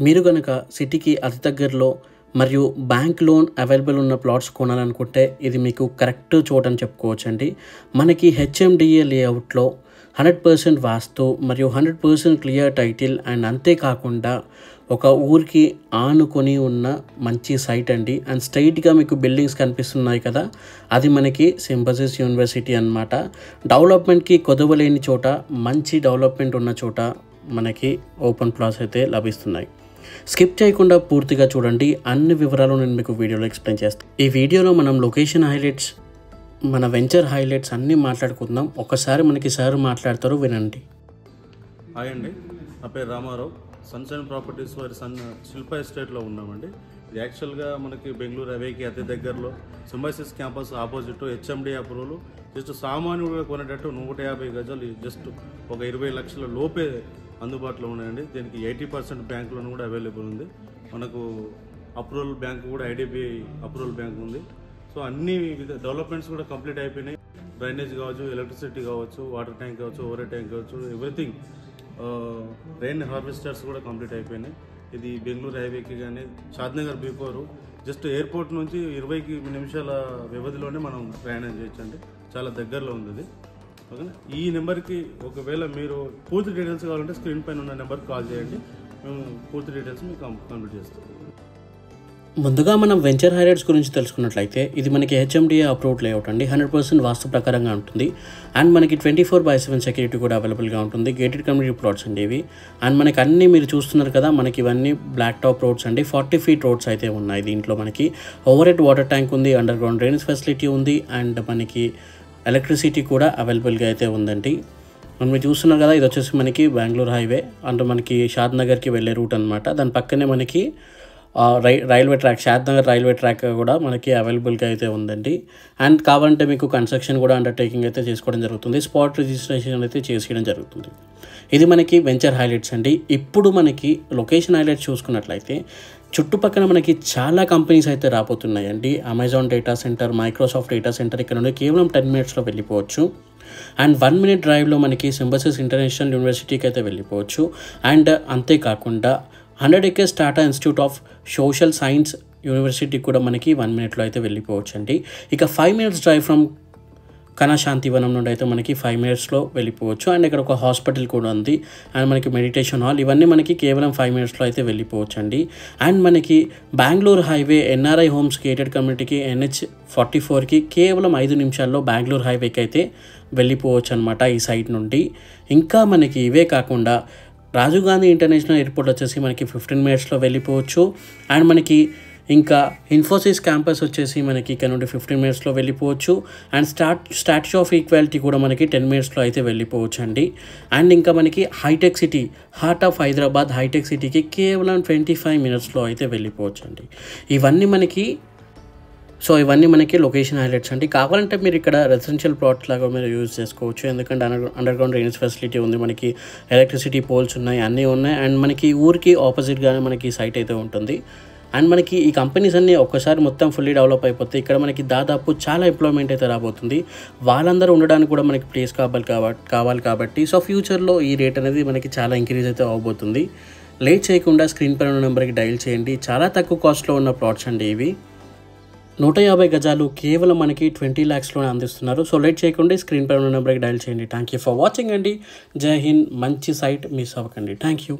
మీరు గనక సిటీకి అతి దగ్గరలో మరియు బ్యాంక్ లోన్ అవైలబుల్ ఉన్న ప్లాట్స్ కొనాలనుకుంటే ఇది మీకు కరెక్ట్ చోటు అని చెప్పుకోవచ్చండి. మనకి హెచ్ఎండిఏ లేఅవుట్లో 100% వాస్తు మరియు 100% క్లియర్ టైటిల్ అండ్ అంతేకాకుండా ఒక ఊరికి ఆనుకొని ఉన్న మంచి సైట్ అండి. అండ్ స్ట్రైట్గా మీకు బిల్డింగ్స్ కనిపిస్తున్నాయి కదా, అది మనకి సింబసిస్ యూనివర్సిటీ అన్నమాట. డెవలప్మెంట్కి కొదవలేని చోట, మంచి డెవలప్మెంట్ ఉన్న చోట మనకి ఓపెన్ ప్లాట్స్ అయితే లభిస్తున్నాయి. స్కిప్ చేయకుండా పూర్తిగా చూడండి. అన్ని వివరాలు నేను మీకు వీడియోలో ఎక్స్ప్లెయిన్ చేస్తాను. ఈ వీడియోలో మనం లొకేషన్ హైలైట్స్, మన వెంచర్ హైలైట్స్ అన్నీ మాట్లాడుకుందాం. ఒకసారి మనకి సార్ మాట్లాడతారు, వినండి. హాయ్ అండి, నా పేరు రామారావు. సన్షైన్ ప్రాపర్టీస్ వారి శిల్ప ఎస్టేట్లో ఉన్నామండి. ఇది యాక్చువల్గా మనకి బెంగళూరు హైవేకి అతి దగ్గరలో Symbiosis campus opposite HMD approval. Just సామాన్యుడుగా కొనేటట్టు 150 గజాలు జస్ట్ ఒక 20 లక్షల లోపే అందుబాటులో ఉన్నాయండి. దీనికి 80% బ్యాంక్ లోన్ కూడా అవైలబుల్ ఉంది. మనకు అప్రూవల్ బ్యాంక్ కూడా ఐడిబిఐ అప్రూవల్ బ్యాంక్ ఉంది. సో అన్ని డెవలప్మెంట్స్ కూడా కంప్లీట్ అయిపోయినాయి. డ్రైనేజ్ కావచ్చు, ఎలక్ట్రిసిటీ కావచ్చు, వాటర్ ట్యాంక్ కావచ్చు, ఓవర్ ట్యాంక్ కావచ్చు, ఎవ్రీథింగ్. రెయిన్ హార్వెస్టర్స్ కూడా కంప్లీట్ అయిపోయినాయి. ఇది బెంగళూరు హైవేకి కానీ షాద్నగర్ బిఫోర్ జస్ట్ ఎయిర్పోర్ట్ నుంచి 20 నిమిషాల వ్యవధిలోనే మనం ప్రయాణం చేయొచ్చండి. చాలా దగ్గరలో ఉంది ఇది. ఓకేనా? ఈ నెంబర్కి ఒకవేళ మీరు పూర్తి డీటెయిల్స్ కావాలంటే స్క్రీన్ పైన ఉన్న నెంబర్కి కాల్ చేయండి. మేము పూర్తి డీటెయిల్స్ మీకు కంప్లీట్ చేస్తాం. ముందుగా మనం వెంచర్ హైలైట్స్ గురించి తెలుసుకున్నట్లయితే ఇది మనకి హెచ్ఎండిఏ అప్రూవ్డ్ లేఅవుట్ అండి. 100% వాస్తు ప్రకారంగా ఉంటుంది. అండ్ మనకి 24/7 సెక్యూరిటీ కూడా అవైలబుల్గా ఉంటుంది. గేటెడ్ కమ్యూనిటీ ప్లాట్స్ అండి ఇవి. అండ్ మనకి అన్నీ మీరు చూస్తున్నారు కదా, మనకి ఇవన్నీ బ్లాక్ టాప్ రోడ్స్ అండి. 40 ఫీట్ రోడ్స్ అయితే ఉన్నాయి. దీంట్లో మనకి ఓవర్ హెడ్ వాటర్ ట్యాంక్ ఉంది, అండర్ గ్రౌండ్ డ్రైనేజ్ ఫెసిలిటీ ఉంది, అండ్ మనకి ఎలక్ట్రిసిటీ కూడా అవైలబుల్గా అయితే ఉందండి. మీరు చూస్తున్నారు కదా, ఇది వచ్చేసి మనకి బెంగళూరు హైవే అంటే మనకి షాద్నగర్కి వెళ్ళే రూట్ అనమాట. దాని పక్కనే మనకి railway track, Shadnagar railway track కూడా మనకి అవైలబుల్గా అయితే ఉందండి. అండ్ కావాలంటే మీకు కన్స్ట్రక్షన్ కూడా అండర్టేకింగ్ అయితే చేసుకోవడం జరుగుతుంది. స్పాట్ రిజిస్ట్రేషన్ అయితే చేసేయడం జరుగుతుంది. ఇది మనకి వెంచర్ హైలైట్స్ అండి. ఇప్పుడు మనకి లొకేషన్ హైలైట్స్ చూసుకున్నట్లయితే చుట్టుపక్కల మనకి చాలా కంపెనీస్ అయితే రాబోతున్నాయండి. Amazon data centre, Microsoft data centre ఇక్కడ నుండి కేవలం 10 మినిట్స్లో వెళ్ళిపోవచ్చు. అండ్ 1 మినిట్ డ్రైవ్లో మనకి సింబసిస్ ఇంటర్నేషనల్ యూనివర్సిటీకి అయితే వెళ్ళిపోవచ్చు. అండ్ అంతేకాకుండా 100 acres Tata institute of social science university కూడా మనకి 1 మినిట్లో అయితే వెళ్ళిపోవచ్చు అండి. ఇక 5 మినిట్స్ డ్రైవ్ ఫ్రమ్ కళాశాంతివనం నుండి అయితే మనకి 5 మినిట్స్లో వెళ్ళిపోవచ్చు. అండ్ ఇక్కడ ఒక హాస్పిటల్ కూడా ఉంది. అండ్ మనకి మెడిటేషన్ హాల్, ఇవన్నీ మనకి కేవలం 5 మినిట్స్లో అయితే వెళ్ళిపోవచ్చు అండి. అండ్ మనకి Bengaluru highway NRI homes gated కమ్యూనిటీకి NH44కి కేవలం 5 నిమిషాల్లో బెంగళూరు హైవేకి అయితే వెళ్ళిపోవచ్చు అనమాట ఈ సైట్ నుండి. ఇంకా మనకి ఇవే కాకుండా రాజీవ్ గాంధీ ఇంటర్నేషనల్ ఎయిర్పోర్ట్ వచ్చేసి మనకి 15 మినిట్స్లో వెళ్ళిపోవచ్చు. అండ్ మనకి ఇంకా ఇన్ఫోసిస్ క్యాంపస్ వచ్చేసి మనకి ఇక్కడ నుండి 15 మినిట్స్లో వెళ్ళిపోవచ్చు. అండ్ స్టాచ్యూ ఆఫ్ ఈక్వాలిటీ కూడా మనకి 10 మినిట్స్లో అయితే వెళ్ళిపోవచ్చు అండి. అండ్ ఇంకా మనకి Hitech City, heart of Hyderabad Hitech సిటీకి కేవలం 25 మినిట్స్లో అయితే వెళ్ళిపోవచ్చు అండి. ఇవన్నీ మనకి లొకేషన్ హైలైట్స్ అండి. కావాలంటే మీరు ఇక్కడ రెసిడెన్షియల్ ప్లాట్స్ లాగా మీరు యూజ్ చేసుకోవచ్చు. ఎందుకంటే అండర్ గ్రౌండ్ డ్రైనేజ్ ఫెసిలిటీ ఉంది, మనకి ఎలక్ట్రిసిటీ పోల్స్ ఉన్నాయి, అన్నీ ఉన్నాయి. అండ్ మనకి ఊరికి ఆపోజిట్గానే మనకి సైట్ అయితే ఉంటుంది. అండ్ మనకి ఈ కంపెనీస్ అన్నీ ఒక్కసారి మొత్తం ఫుల్లీ డెవలప్ అయిపోతే ఇక్కడ మనకి దాదాపు చాలా ఎంప్లాయ్మెంట్ అయితే రాబోతుంది. వాళ్ళందరూ ఉండడానికి కూడా మనకి ప్లేస్ కావాలి కాబట్టి సో ఫ్యూచర్లో ఈ రేట్ అనేది మనకి చాలా ఇంక్రీజ్ అయితే అవబోతుంది. లేట్ చేయకుండా స్క్రీన్ పైన ఉన్న నెంబర్కి డైల్ చేయండి. చాలా తక్కువ కాస్ట్లో ఉన్న ప్లాట్స్ అండి ఇవి. 150 గజాలు కేవలం మనకి 20 lakhsలోనే అందిస్తున్నారు. సో లేట్ చేయకుండా స్క్రీన్ పైన ఉన్న నెంబర్కి డైల్ చేయండి. థ్యాంక్ యూ ఫర్ వాచింగ్ అండి. జై హింద్. మంచి సైట్ మిస్ అవ్వకండి. Thank you.